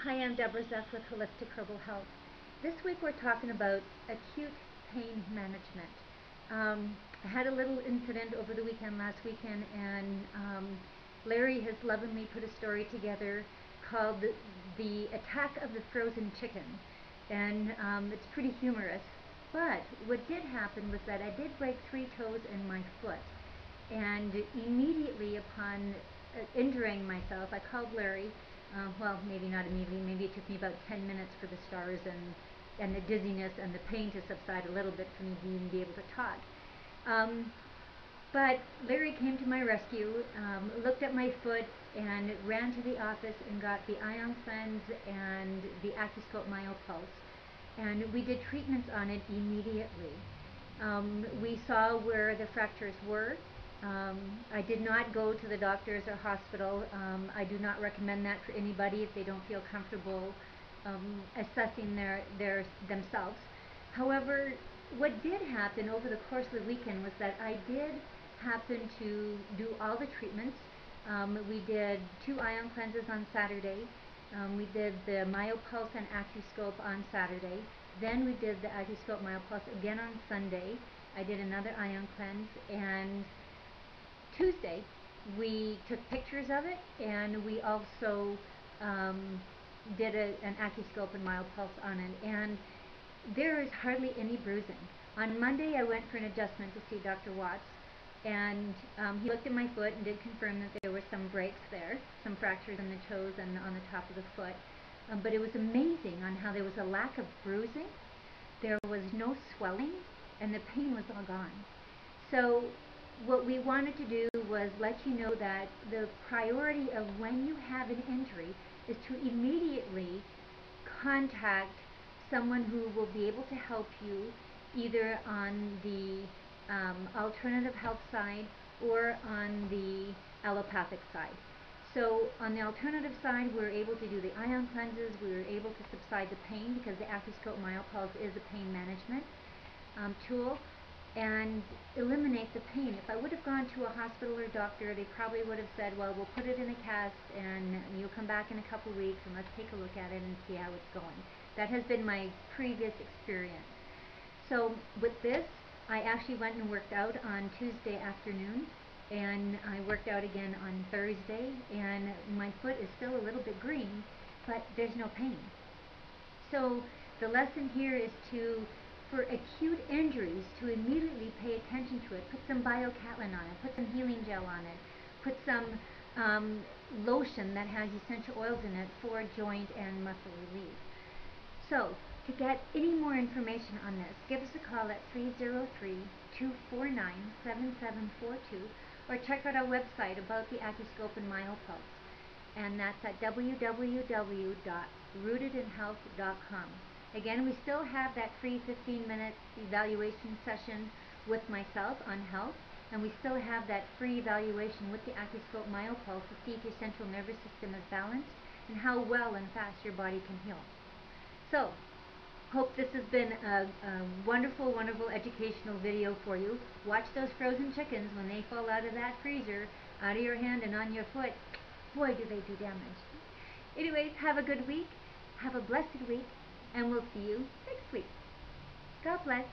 Hi, I'm Deborah Zeff with Holistic Herbal Health. This week we're talking about acute pain management. I had a little incident over the weekend, last weekend, and Larry has lovingly put a story together called The Attack of the Frozen Chicken. And it's pretty humorous. But what did happen was that I did break 3 toes in my foot. And immediately upon injuring myself, I called Larry. Well, maybe not immediately. Maybe it took me about 10 minutes for the stars and the dizziness and the pain to subside a little bit for me to even be able to talk. But Larry came to my rescue, looked at my foot, and ran to the office and got the ion cleanse and the acuscope myopulse. And we did treatments on it immediately. We saw where the fractures were. I did not go to the doctors or hospital. I do not recommend that for anybody if they don't feel comfortable assessing themselves. However, what did happen over the course of the weekend was that I did happen to do all the treatments. We did 2 ion cleanses on Saturday. We did the myopulse and acuscope on Saturday. Then we did the acuscope myopulse again on Sunday. I did another ion cleanse, and Tuesday we took pictures of it, and we also did an acuscope and myopulse on it, and there is hardly any bruising. On Monday I went for an adjustment to see Dr. Watts, and he looked at my foot and did confirm that there were some breaks there, some fractures in the toes and on the top of the foot. But it was amazing on how there was a lack of bruising, there was no swelling, and the pain was all gone. So what we wanted to do was let you know that the priority of when you have an injury is to immediately contact someone who will be able to help you either on the alternative health side or on the allopathic side. So on the alternative side, we were able to do the ion cleanses, we were able to subside the pain because the acuscope myopulse is a pain management tool, and eliminate the pain. If I would have gone to a hospital or doctor, they probably would have said, well, we'll put it in a cast and you'll come back in a couple weeks and let's take a look at it and see how it's going. That has been my previous experience. So with this, I actually went and worked out on Tuesday afternoon, and I worked out again on Thursday, and my foot is still a little bit green, but there's no pain. So the lesson here is for acute injuries, to immediately pay attention to it. Put some BioCatlin on it, put some healing gel on it, put some lotion that has essential oils in it for joint and muscle relief. So to get any more information on this, give us a call at 303-249-7742 or check out our website about the acuscope and myopulse, and that's at www.rootedinhealth.com. Again, we still have that free 15-minute evaluation session with myself on health, and we still have that free evaluation with the acuscope myopulse to see if your central nervous system is balanced and how well and fast your body can heal. So, hope this has been a wonderful, wonderful educational video for you. Watch those frozen chickens when they fall out of that freezer, out of your hand and on your foot. Boy, do they do damage. Anyways, have a good week. Have a blessed week. And we'll see you next week. God bless.